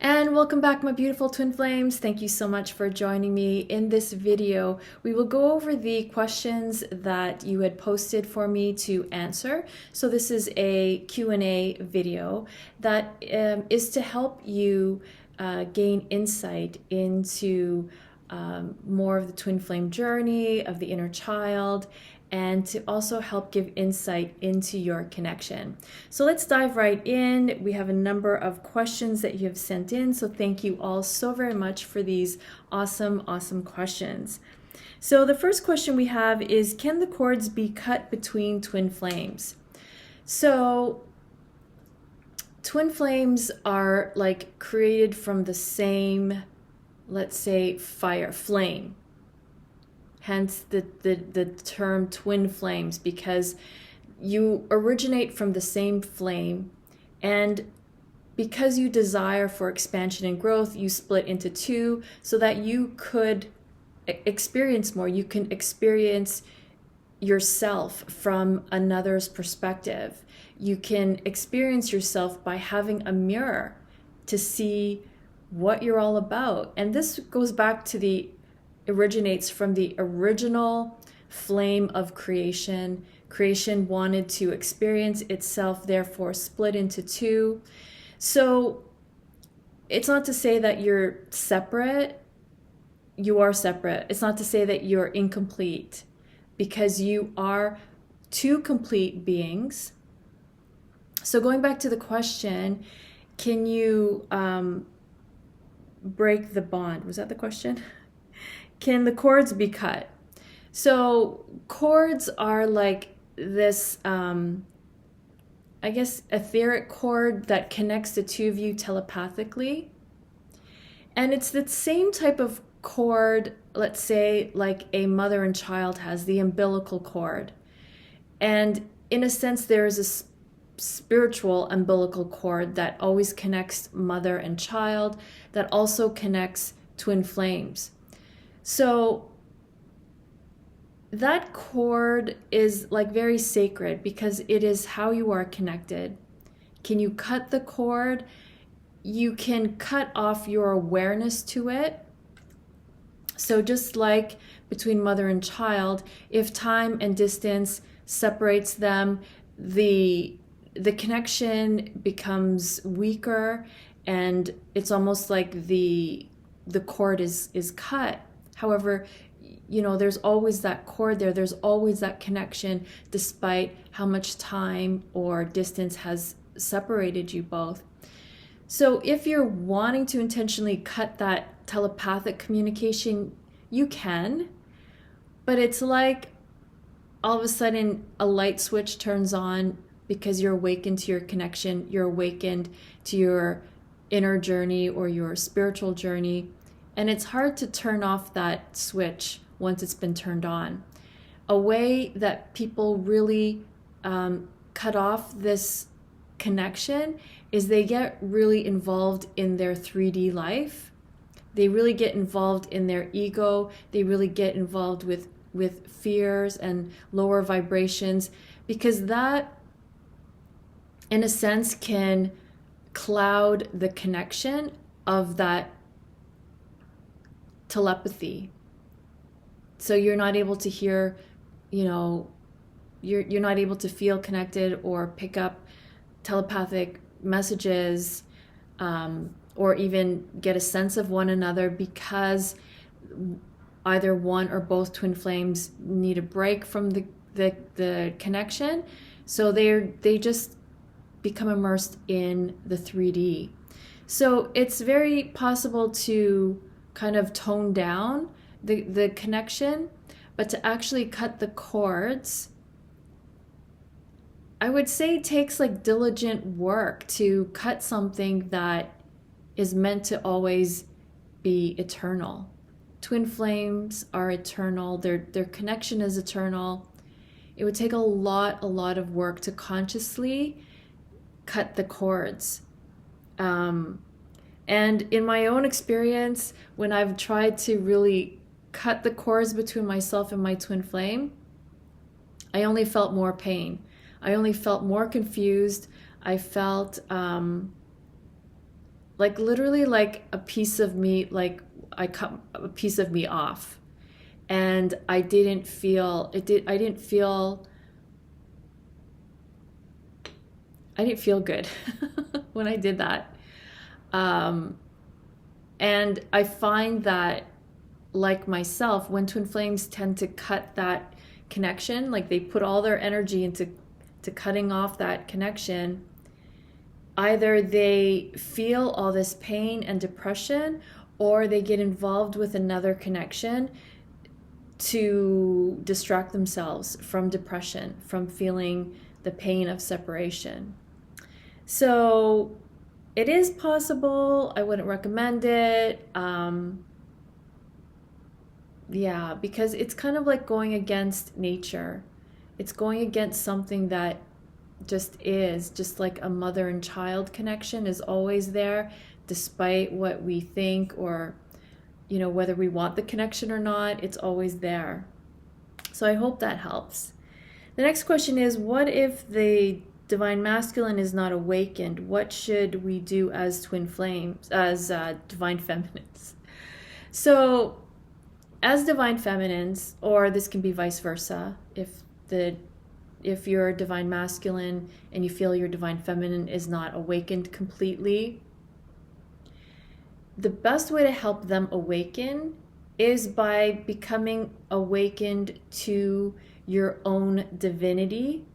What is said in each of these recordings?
And welcome back, my beautiful twin flames. Thank you so much for joining me. In this video, we will go over the questions that you had posted for me to answer. So this is a Q&A video that is to help you gain insight into more of the twin flame journey of the inner child, and to also help give insight into your connection. So let's dive right in. We have a number of questions that you have sent in, so thank you all so very much for these awesome questions. So the first question we have is, can the cords be cut between twin flames? So twin flames are like created from the same, let's say, flame. Hence the term twin flames, because you originate from the same flame, and because you desire for expansion and growth, you split into two so that you could experience more. You can experience yourself from another's perspective. You can experience yourself by having a mirror to see what you're all about. And this goes back to originates from the original flame of creation. Creation wanted to experience itself, therefore split into two. So it's not to say that you're separate. You are separate. It's not to say that you're incomplete, because you are two complete beings. So going back to the question, can you break the bond? Was that the question? Can the cords be cut? So cords are like this, I guess, etheric cord that connects the two of you telepathically. And it's the same type of cord, let's say, like a mother and child has, the umbilical cord. And in a sense, there is a spiritual umbilical cord that always connects mother and child, that also connects twin flames. So that cord is like very sacred because it is how you are connected. Can you cut the cord? You can cut off your awareness to it. So just like between mother and child, if time and distance separates them, the connection becomes weaker, and it's almost like the cord is cut. However, you know, there's always that cord there. There's always that connection, despite how much time or distance has separated you both. So if you're wanting to intentionally cut that telepathic communication, you can, but it's like all of a sudden a light switch turns on because you're awakened to your connection. You're awakened to your inner journey or your spiritual journey. And it's hard to turn off that switch once it's been turned on. A way that people really cut off this connection is they get really involved in their 3D life. They really get involved in their ego. They really get involved with fears and lower vibrations, because that, in a sense, can cloud the connection of that telepathy. So you're not able to hear, you know, you're not able to feel connected or pick up telepathic messages, or even get a sense of one another, because either one or both twin flames need a break from the connection. So they just become immersed in the 3D. So it's very possible to kind of tone down the connection, but to actually cut the cords, I would say it takes like diligent work to cut something that is meant to always be eternal. Twin flames are eternal. Their connection is eternal. It would take a lot of work to consciously cut the cords. And in my own experience, when I've tried to really cut the cords between myself and my twin flame, I only felt more pain. I only felt more confused. I felt like literally like a piece of me, like I cut a piece of me off, and I didn't feel good when I did that. And I find that, like myself, when twin flames tend to cut that connection, like they put all their energy into cutting off that connection, either they feel all this pain and depression, or they get involved with another connection to distract themselves from depression, from feeling the pain of separation. So it is possible. I wouldn't recommend it. Yeah, because it's kind of like going against nature. It's going against something that just like a mother and child connection is always there, despite what we think, or whether we want the connection or not, it's always there. So I hope that helps. The next question is, what if the divine masculine is not awakened? What should we do as twin flames, as divine feminines? So as divine feminines, or this can be vice versa, if you're a divine masculine and you feel your divine feminine is not awakened completely, the best way to help them awaken is by becoming awakened to your own divinity,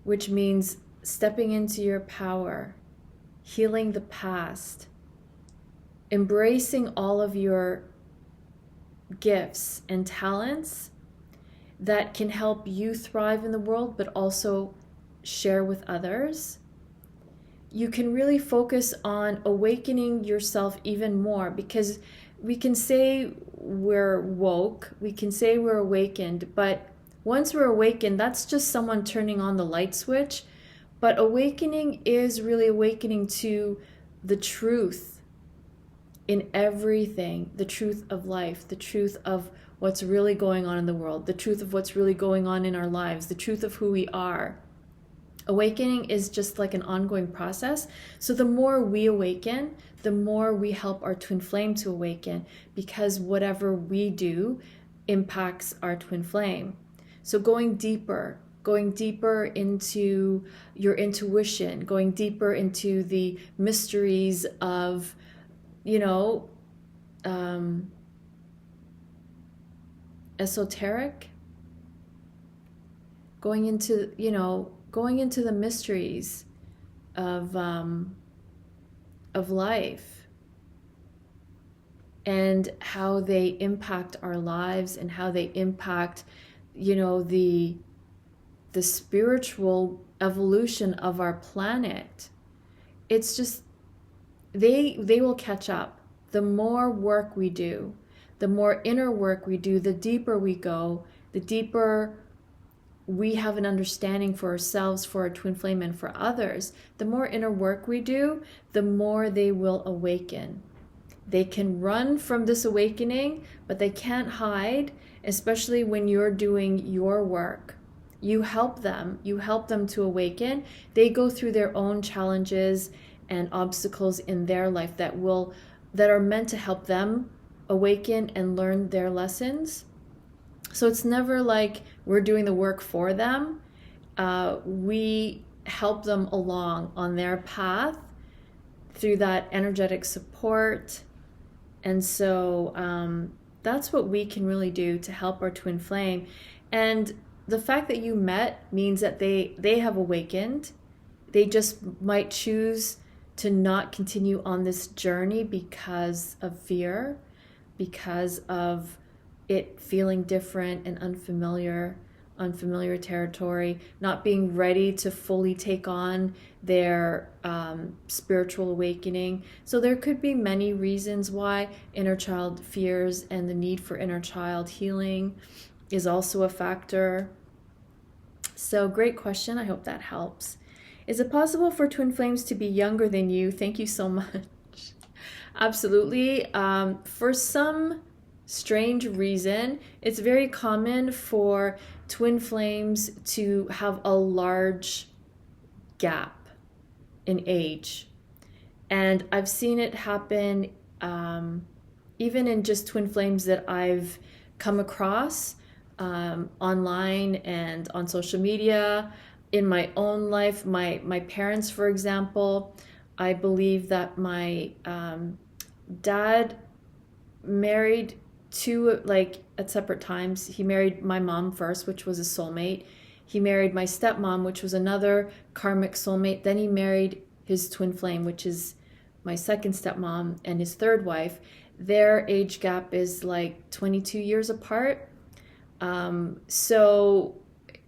which means stepping into your power, healing the past, embracing all of your gifts and talents that can help you thrive in the world, but also share with others. You can really focus on awakening yourself even more, because we can say we're woke, we can say we're awakened, but once we're awakened, that's just someone turning on the light switch. But awakening is really awakening to the truth in everything, the truth of life, the truth of what's really going on in the world, the truth of what's really going on in our lives, the truth of who we are. Awakening is just like an ongoing process. So the more we awaken, the more we help our twin flame to awaken, because whatever we do impacts our twin flame. So going deeper into your intuition, going deeper into the mysteries of, esoteric, going into the mysteries of life, and how they impact our lives, and how they impact, the spiritual evolution of our planet. It's just, they will catch up. The more work we do, the more inner work we do, the deeper we go, the deeper we have an understanding for ourselves, for our twin flame, and for others. The more inner work we do, the more they will awaken. They can run from this awakening, but they can't hide, especially when you're doing your work. You help them to awaken. They go through their own challenges and obstacles in their life that are meant to help them awaken and learn their lessons. So it's never like we're doing the work for them. We help them along on their path through that energetic support. And so that's what we can really do to help our twin flame. And the fact that you met means that they have awakened. They just might choose to not continue on this journey because of fear, because of it feeling different and unfamiliar territory, not being ready to fully take on their spiritual awakening. So there could be many reasons why inner child fears, and the need for inner child healing is also a factor. So great question. I hope that helps. Is it possible for twin flames to be younger than you? Thank you so much. Absolutely. For some strange reason, it's very common for twin flames to have a large gap in age. And I've seen it happen even in just twin flames that I've come across online and on social media. In my own life, my parents, for example, I believe that my dad married two, like, at separate times. He married my mom first, which was a soulmate. He married my stepmom, which was another karmic soulmate. Then he married his twin flame, which is my second stepmom, and his third wife. Their age gap is like 22 years apart. So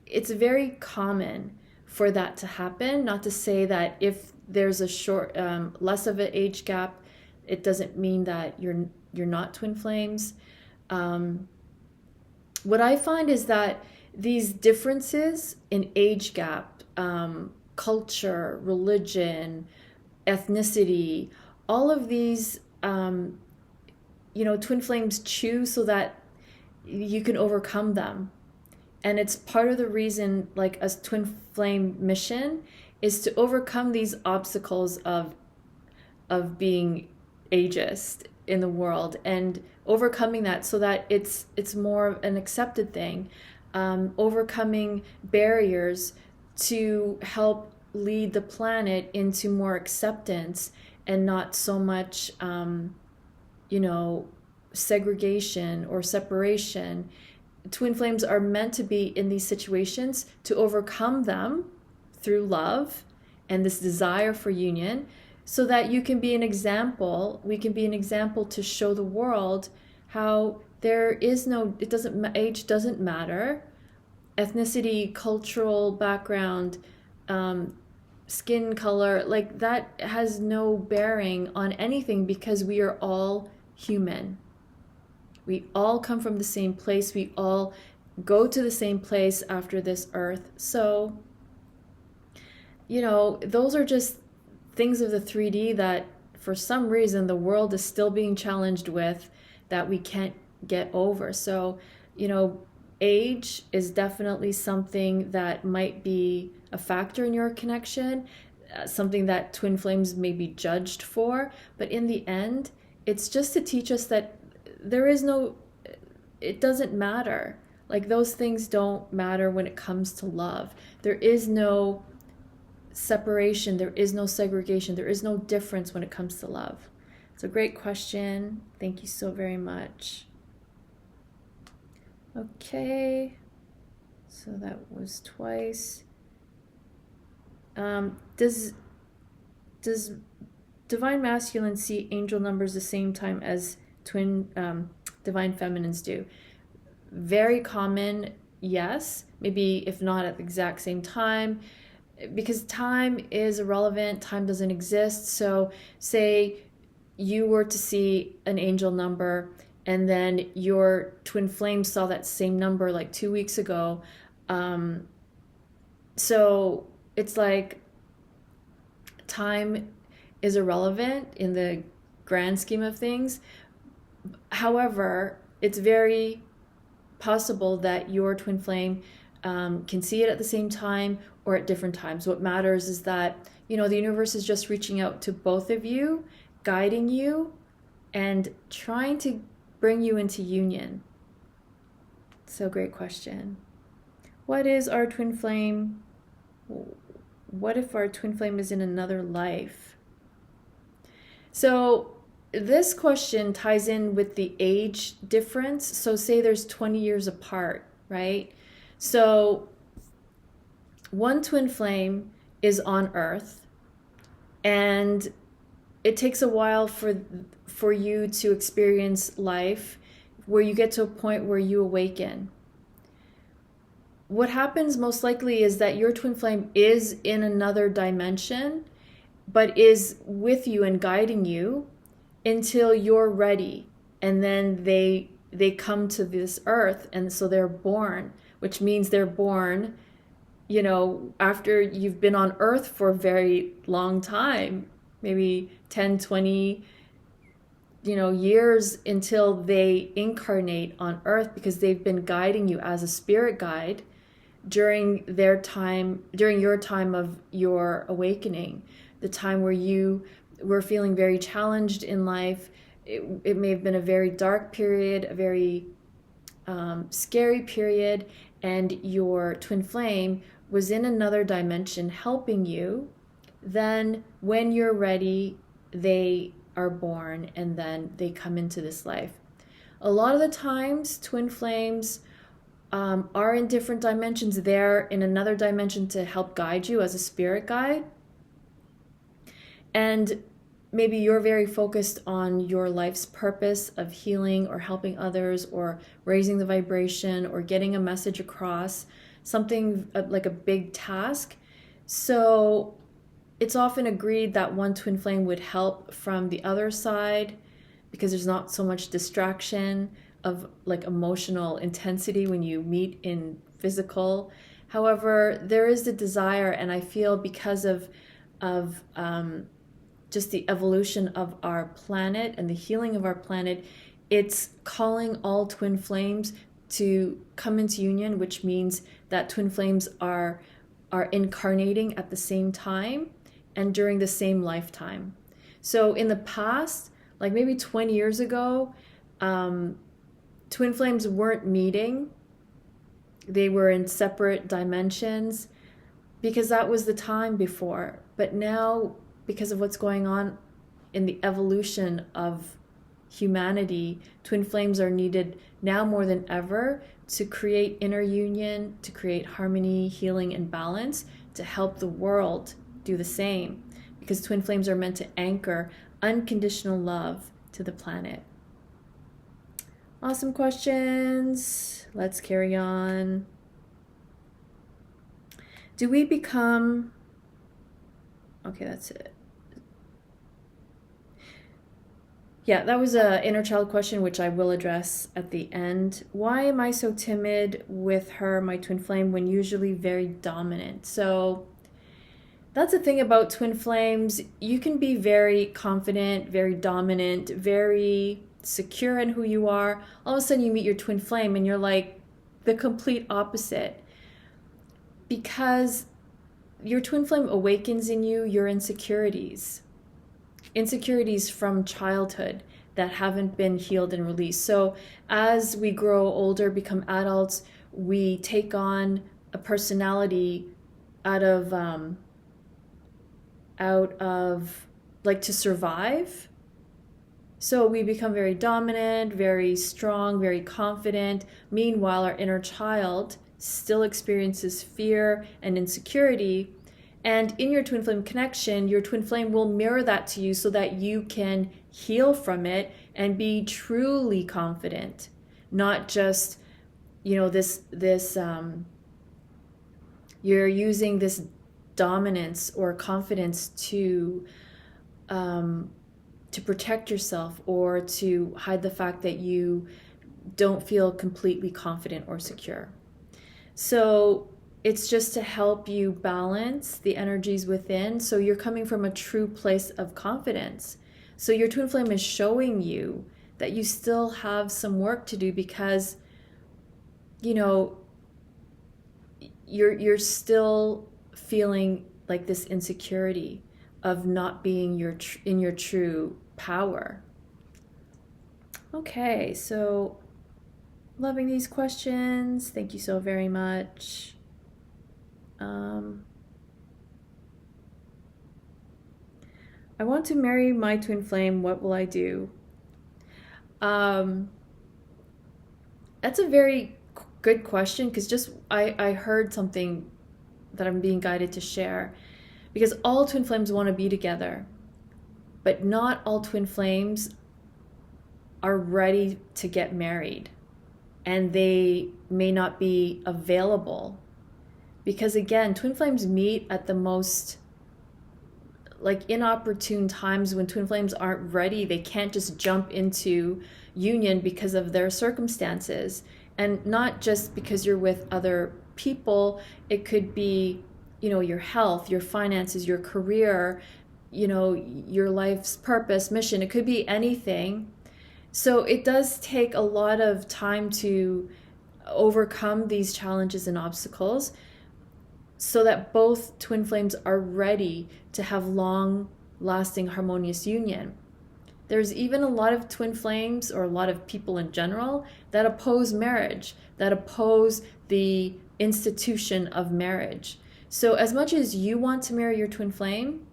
it's very common for that to happen. Not to say that if there's a short, less of an age gap, it doesn't mean that you're not twin flames. What I find is that these differences in age gap, culture, religion, ethnicity, all of these, twin flames choose so that you can overcome them. And it's part of the reason, like, a twin flame mission is to overcome these obstacles of being ageist in the world, and overcoming that so that it's more of an accepted thing, overcoming barriers to help lead the planet into more acceptance and not so much segregation or separation. Twin flames are meant to be in these situations to overcome them through love and this desire for union, so that you can be an example. We can be an example to show the world how there is no, age doesn't matter. Ethnicity, cultural background, skin color, like, that has no bearing on anything, because we are all human. We all come from the same place. We all go to the same place after this earth. So, those are just things of the 3D that for some reason the world is still being challenged with, that we can't get over. So, age is definitely something that might be a factor in your connection, something that twin flames may be judged for. But in the end, it's just to teach us that it doesn't matter. Like, those things don't matter when it comes to love. There is no separation, there is no segregation, there is no difference when it comes to love. It's a great question. Thank you so very much. Okay, so that was twice. Does divine masculine see angel numbers the same time as divine feminines do? Very common, yes. Maybe if not at the exact same time, because time is irrelevant. Time doesn't exist. So say you were to see an angel number, and then your twin flame saw that same number like 2 weeks ago. So it's like time is irrelevant in the grand scheme of things. However, it's very possible that your twin flame can see it at the same time or at different times. What matters is that, the universe is just reaching out to both of you, guiding you, and trying to bring you into union. So, great question. What is our twin flame? What if our twin flame is in another life? So this question ties in with the age difference. So say there's 20 years apart, right? So one twin flame is on Earth, and it takes a while for you to experience life where you get to a point where you awaken. What happens most likely is that your twin flame is in another dimension, but is with you and guiding you until you're ready. And then they come to this earth, and so they're born, which means they're born, after you've been on earth for a very long time, maybe 10, 20, years, until they incarnate on earth, because they've been guiding you as a spirit guide during your time of your awakening, the time where you we're feeling very challenged in life. It may have been a very dark period, a very scary period, and your twin flame was in another dimension helping you. Then when you're ready, they are born and then they come into this life. A lot of the times, twin flames are in different dimensions. They're in another dimension to help guide you as a spirit guide. And maybe you're very focused on your life's purpose of healing or helping others or raising the vibration or getting a message across, something like a big task. So it's often agreed that one twin flame would help from the other side because there's not so much distraction of like emotional intensity when you meet in physical. However, there is the desire, and I feel because of just the evolution of our planet and the healing of our planet, it's calling all twin flames to come into union, which means that twin flames are incarnating at the same time and during the same lifetime. So in the past, like maybe 20 years ago, twin flames weren't meeting. They were in separate dimensions because that was the time before. But now, because of what's going on in the evolution of humanity, twin flames are needed now more than ever to create inner union, to create harmony, healing, and balance, to help the world do the same. Because twin flames are meant to anchor unconditional love to the planet. Awesome questions. Let's carry on. Do we become... Okay, that's it. Yeah, that was an inner child question, which I will address at the end. Why am I so timid with her, my twin flame, when usually very dominant? So that's the thing about twin flames. You can be very confident, very dominant, very secure in who you are. All of a sudden you meet your twin flame and you're like the complete opposite. Because your twin flame awakens in you your insecurities from childhood that haven't been healed and released. So as we grow older, become adults, we take on a personality out of like to survive. So we become very dominant, very strong, very confident. Meanwhile, our inner child still experiences fear and insecurity. And in your twin flame connection, your twin flame will mirror that to you so that you can heal from it and be truly confident. Not just, this you're using this dominance or confidence to protect yourself or to hide the fact that you don't feel completely confident or secure. So it's just to help you balance the energies within. So you're coming from a true place of confidence. So your twin flame is showing you that you still have some work to do because, you're still feeling like this insecurity of not being in your true power. Okay, so loving these questions. Thank you so very much. I want to marry my twin flame. What will I do? That's a very good question because I heard something that I'm being guided to share, because all twin flames want to be together, but not all twin flames are ready to get married, and they may not be available because, again, twin flames meet at the most inopportune times when twin flames aren't ready. They can't just jump into union because of their circumstances, and not just because you're with other people. It could be, your health, your finances, your career, your life's purpose, mission. It could be anything. So it does take a lot of time to overcome these challenges and obstacles so that both twin flames are ready to have long, lasting harmonious union. There's even a lot of twin flames, or a lot of people in general, that oppose marriage, that oppose the institution of marriage. So as much as you want to marry your twin flame,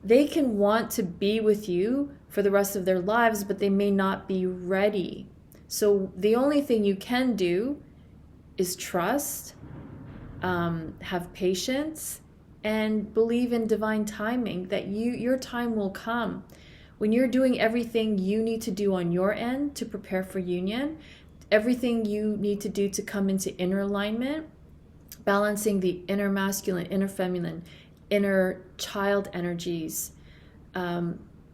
they can want to be with you for the rest of their lives, but they may not be ready. So the only thing you can do is trust, have patience, and believe in divine timing, that your time will come. When you're doing everything you need to do on your end to prepare for union, everything you need to do to come into inner alignment, balancing the inner masculine, inner feminine, inner child energies,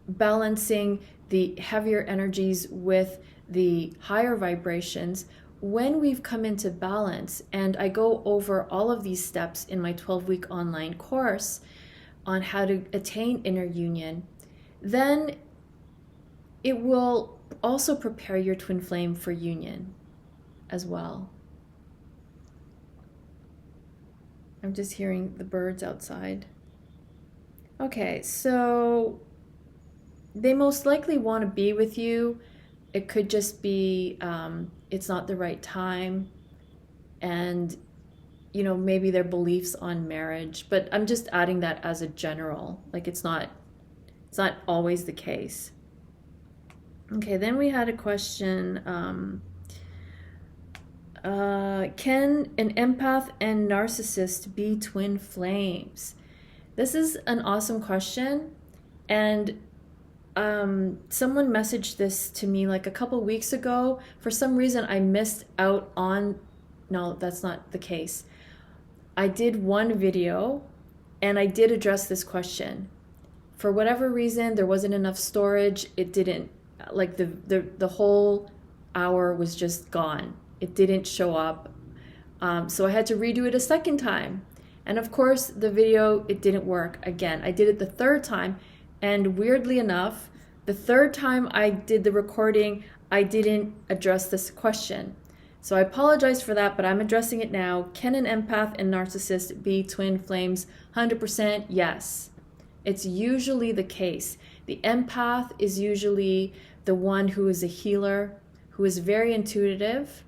balancing the heavier energies with the higher vibrations. When we've come into balance, and I go over all of these steps in my 12-week online course on how to attain inner union, then it will also prepare your twin flame for union as well. I'm just hearing the birds outside. Okay, so they most likely want to be with you. It could just be it's not the right time, and maybe their beliefs on marriage. But I'm just adding that as a general, like it's not always the case. Okay, then we had a question. Can an empath and narcissist be twin flames? This is an awesome question, and someone messaged this to me like a couple weeks ago. For some reason, I missed out on. No, that's not the case. I did one video, and I did address this question. For whatever reason, there wasn't enough storage. It didn't, like the whole hour was just gone. It didn't show up. So I had to redo it a second time. And of course, the video, it didn't work again. I did it the third time. And weirdly enough, the third time I did the recording, I didn't address this question. So I apologize for that, but I'm addressing it now. Can an empath and narcissist be twin flames? 100% yes. It's usually the case. The empath is usually the one who is a healer, who is very intuitive,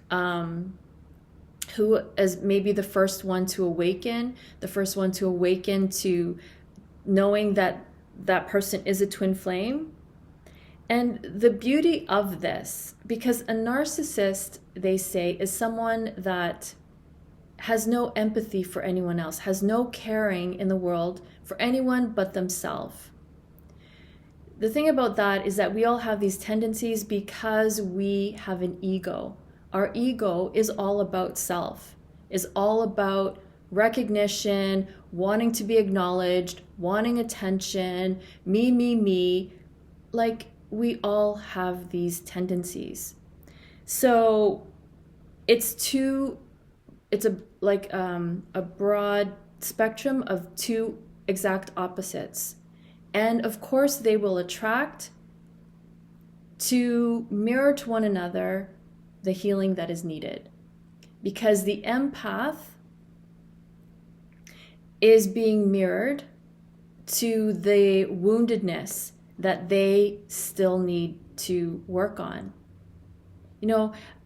who is maybe the first one to awaken to knowing that that person is a twin flame. And the beauty of this, because a narcissist, they say, is someone that has no empathy for anyone else, has no caring in the world for anyone but themselves. The thing about that is that we all have these tendencies because we have an ego. Our ego is all about self, is all about recognition, wanting to be acknowledged, wanting attention, me. Like, we all have these tendencies. So it's a broad spectrum of two exact opposites. And of course, they will attract to mirror to one another the healing that is needed. Because the empath is being mirrored to the woundedness that they still need to work on.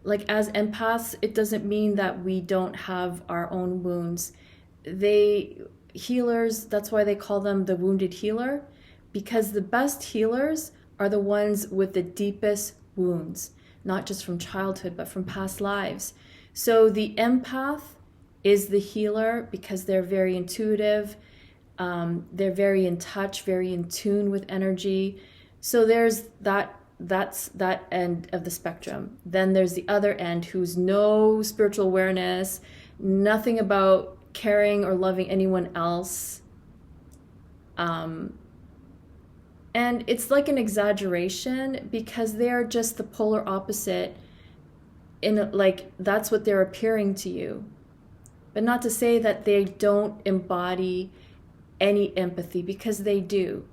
Like as empaths, it doesn't mean that we don't have our own wounds. Healers, that's why they call them the wounded healer, because the best healers are the ones with the deepest wounds, not just from childhood, but from past lives. So the empath is the healer because they're very intuitive. They're very in touch, very in tune with energy. So there's that's that end of the spectrum. Then there's the other end, who's no spiritual awareness, nothing about caring or loving anyone else. And it's like an exaggeration because they're just the polar opposite that's what they're appearing to you. But not to say that they don't embody any empathy, because they do.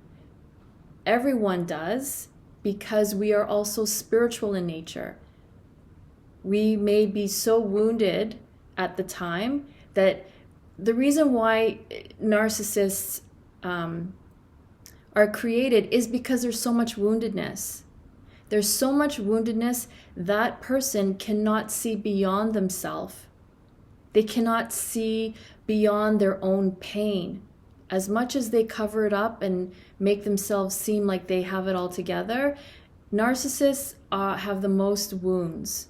Everyone does, because we are also spiritual in nature. We may be so wounded at the time that the reason why narcissists are created is because there's so much woundedness. There's so much woundedness that person cannot see beyond themselves. They cannot see beyond their own pain. As much as they cover it up and make themselves seem like they have it all together, narcissists have the most wounds.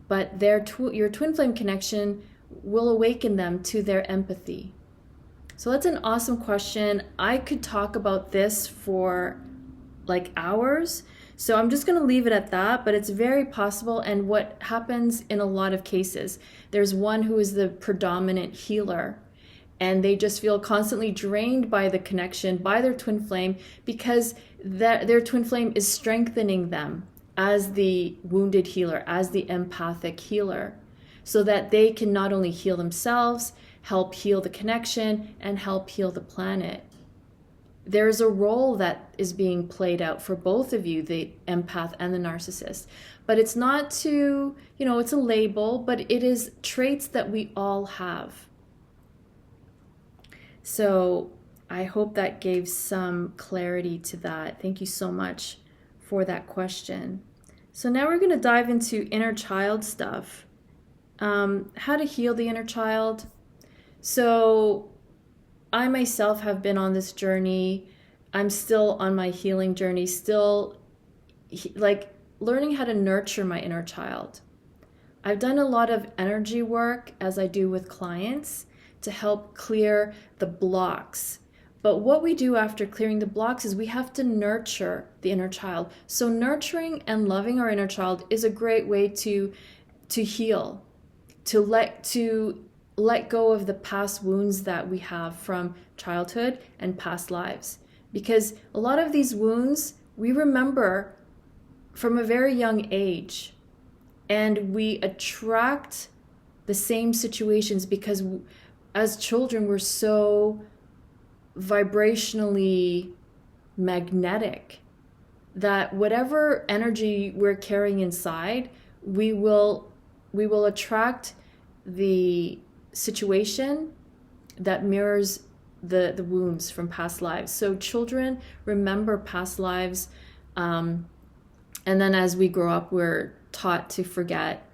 But your twin flame connection will awaken them to their empathy. So that's an awesome question. I could talk about this for like hours. So I'm just going to leave it at that, but it's very possible. And what happens in a lot of cases, there's one who is the predominant healer, and they just feel constantly drained by the connection, by their twin flame, because their twin flame is strengthening them as the wounded healer, as the empathic healer, so that they can not only heal themselves, help heal the connection, and help heal the planet. There's a role that is being played out for both of you, the empath and the narcissist. But it's not to, it's a label, but it is traits that we all have. So I hope that gave some clarity to that. Thank you so much for that question. So now we're going to dive into inner child stuff. How to heal the inner child. So I myself have been on this journey. I'm still on my healing journey, still like learning how to nurture my inner child. I've done a lot of energy work, as I do with clients, to help clear the blocks. But what we do after clearing the blocks is we have to nurture the inner child. So nurturing and loving our inner child is a great way to heal, to let go of the past wounds that we have from childhood and past lives. Because a lot of these wounds we remember from a very young age, and we attract the same situations because as children we're so vibrationally magnetic that whatever energy we're carrying inside, we will attract the situation that mirrors the wounds from past lives. So children remember past lives, and then as we grow up, we're taught to forget.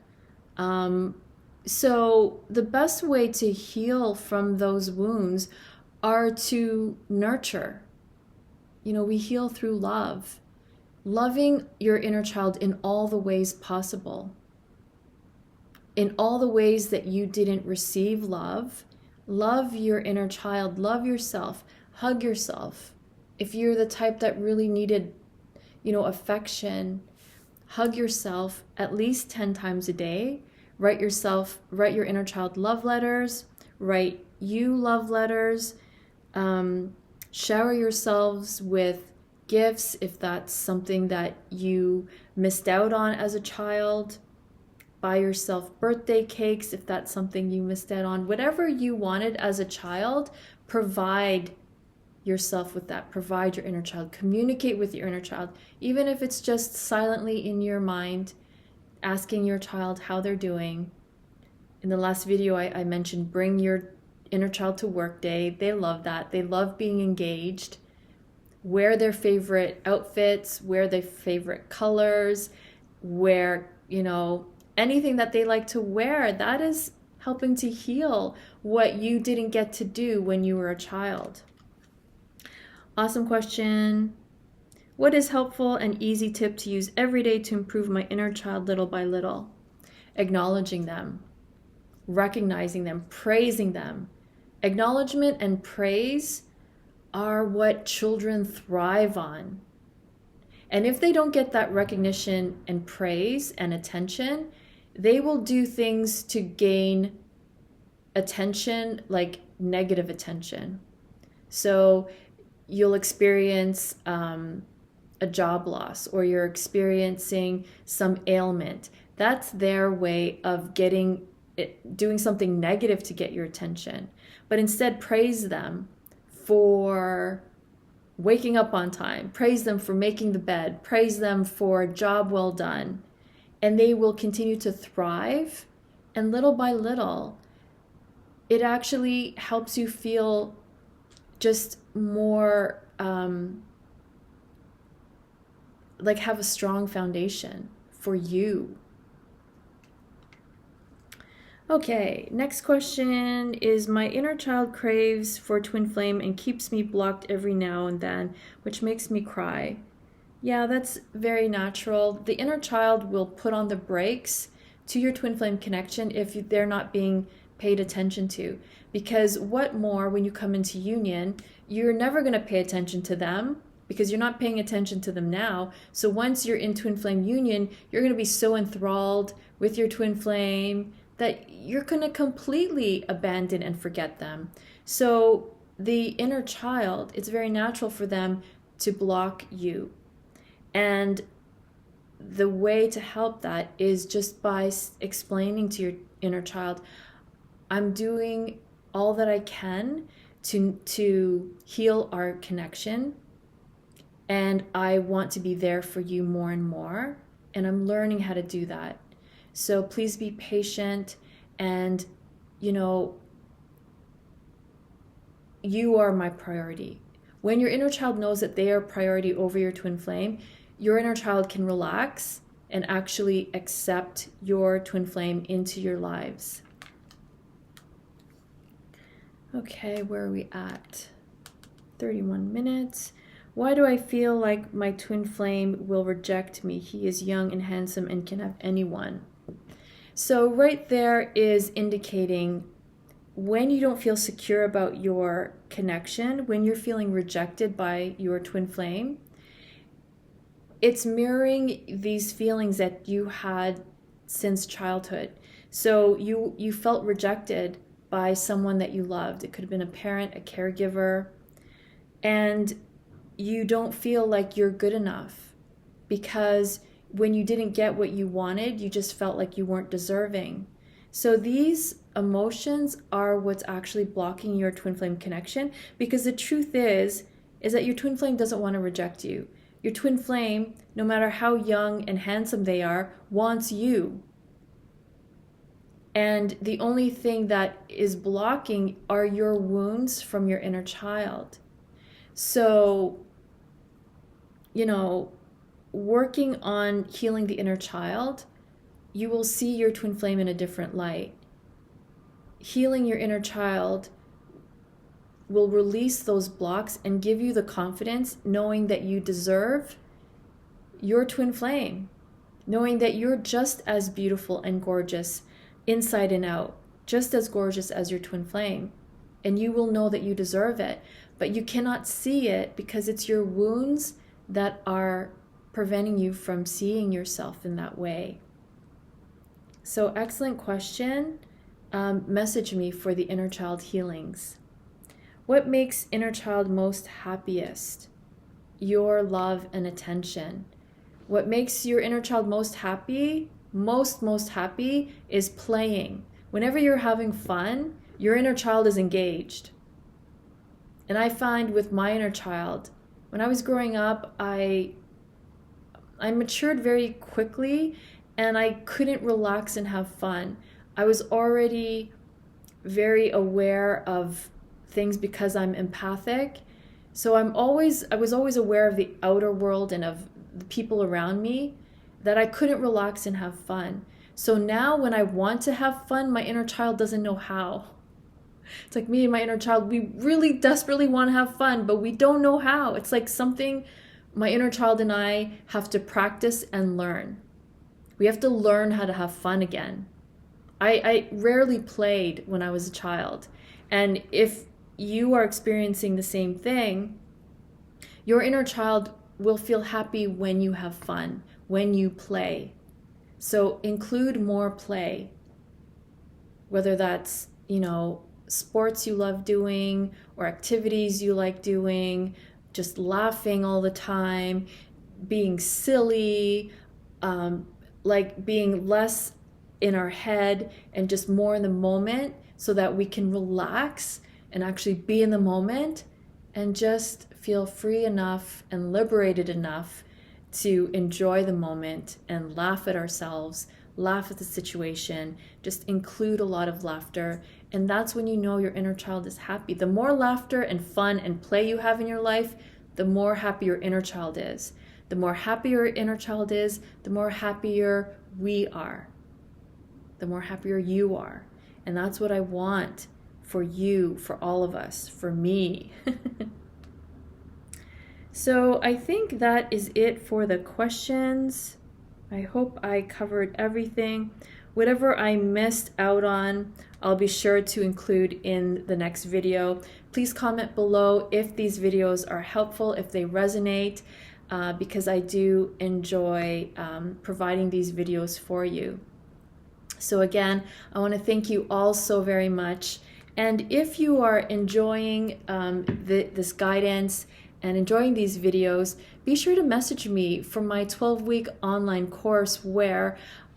So the best way to heal from those wounds are to nurture. We heal through love. Loving your inner child in all the ways possible. In all the ways that you didn't receive love, love your inner child, love yourself, hug yourself. If you're the type that really needed, affection, hug yourself at least 10 times a day. Write your inner child love letters, write you love letters, shower yourselves with gifts if that's something that you missed out on as a child. Buy yourself birthday cakes if that's something you missed out on. Whatever you wanted as a child, provide yourself with that. Provide your inner child. Communicate with your inner child, even if it's just silently in your mind, asking your child how they're doing. In the last video, I mentioned bring your inner child to work day. They love that. They love being engaged. Wear their favorite outfits, wear their favorite colors, wear, anything that they like to wear. That is helping to heal what you didn't get to do when you were a child. Awesome question. What is helpful and easy tip to use every day to improve my inner child little by little? Acknowledging them, recognizing them, praising them. Acknowledgement and praise are what children thrive on. And if they don't get that recognition and praise and attention, they will do things to gain attention, like negative attention. So you'll experience a job loss, or you're experiencing some ailment. That's their way of doing something negative to get your attention. But instead, praise them for waking up on time, praise them for making the bed, praise them for a job well done, and they will continue to thrive. And little by little, it actually helps you feel just more like have a strong foundation for you. Okay, next question is, my inner child craves for twin flame and keeps me blocked every now and then, which makes me cry. Yeah, that's very natural. The inner child will put on the brakes to your twin flame connection if they're not being paid attention to. Because what more, when you come into union, you're never going to pay attention to them because you're not paying attention to them now. So once you're in twin flame union, you're going to be so enthralled with your twin flame that you're going to completely abandon and forget them. So the inner child, it's very natural for them to block you. And the way to help that is just by explaining to your inner child, I'm doing all that I can to heal our connection, and I want to be there for you more and more, and I'm learning how to do that. So please be patient, and you are my priority. When your inner child knows that they are priority over your twin flame, your inner child can relax and actually accept your twin flame into your lives. Okay, where are we at? 31 minutes. Why do I feel like my twin flame will reject me? He is young and handsome and can have anyone. So right there is indicating when you don't feel secure about your connection, when you're feeling rejected by your twin flame, it's mirroring these feelings that you had since childhood. So you felt rejected by someone that you loved. It could have been a parent, a caregiver, and you don't feel like you're good enough because when you didn't get what you wanted, you just felt like you weren't deserving. So these emotions are what's actually blocking your twin flame connection, because the truth is that your twin flame doesn't want to reject you. Your twin flame, no matter how young and handsome they are, wants you. And the only thing that is blocking are your wounds from your inner child. So, working on healing the inner child, you will see your twin flame in a different light. Healing your inner child will release those blocks and give you the confidence, knowing that you deserve your twin flame, knowing that you're just as beautiful and gorgeous inside and out, just as gorgeous as your twin flame. And you will know that you deserve it, but you cannot see it because it's your wounds that are preventing you from seeing yourself in that way. So excellent question. Message me for the inner child healings. What makes inner child most happiest? Your love and attention. What makes your inner child most happy, most happy, is playing. Whenever you're having fun, your inner child is engaged. And I find with my inner child, when I was growing up, I matured very quickly and I couldn't relax and have fun. I was already very aware of things because I'm empathic. So I was always aware of the outer world and of the people around me, that I couldn't relax and have fun. So now when I want to have fun, my inner child doesn't know how. It's like me and my inner child, we really desperately want to have fun, but we don't know how. It's like something my inner child and I have to practice and learn. We have to learn how to have fun again. I rarely played when I was a child. And if you are experiencing the same thing, your inner child will feel happy when you have fun, when you play. So include more play, whether that's, sports you love doing or activities you like doing, just laughing all the time, being silly, like being less in our head and just more in the moment, so that we can relax and actually be in the moment and just feel free enough and liberated enough to enjoy the moment and laugh at ourselves, laugh at the situation, just include a lot of laughter. And that's when you know your inner child is happy. The more laughter and fun and play you have in your life, the more happy your inner child is. The more happy your inner child is, the more happier we are. The more happier you are. And that's what I want for you, for all of us, for me. So I think that is it for the questions. I hope I covered everything. Whatever I missed out on, I'll be sure to include in the next video. Please comment below if these videos are helpful, if they resonate, because I do enjoy providing these videos for you. So again, I want to thank you all so very much. And if you are enjoying this guidance and enjoying these videos, be sure to message me for my 12-week online course where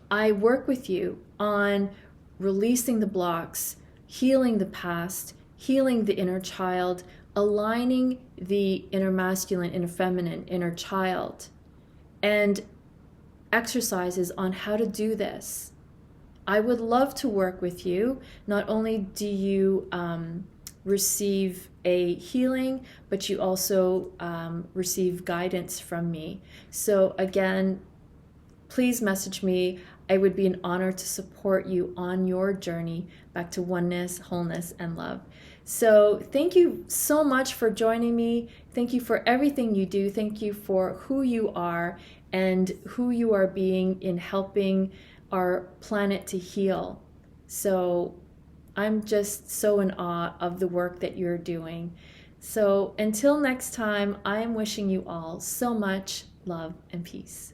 I work with you on releasing the blocks, healing the past, healing the inner child, aligning the inner masculine, inner feminine, inner child, and exercises on how to do this. I would love to work with you. Not only do you receive a healing, but you also receive guidance from me. So again, please message me. It would be an honor to support you on your journey back to oneness, wholeness, and love. So thank you so much for joining me. Thank you for everything you do. Thank you for who you are and who you are being in helping our planet to heal. So I'm just so in awe of the work that you're doing. So until next time, I am wishing you all so much love and peace.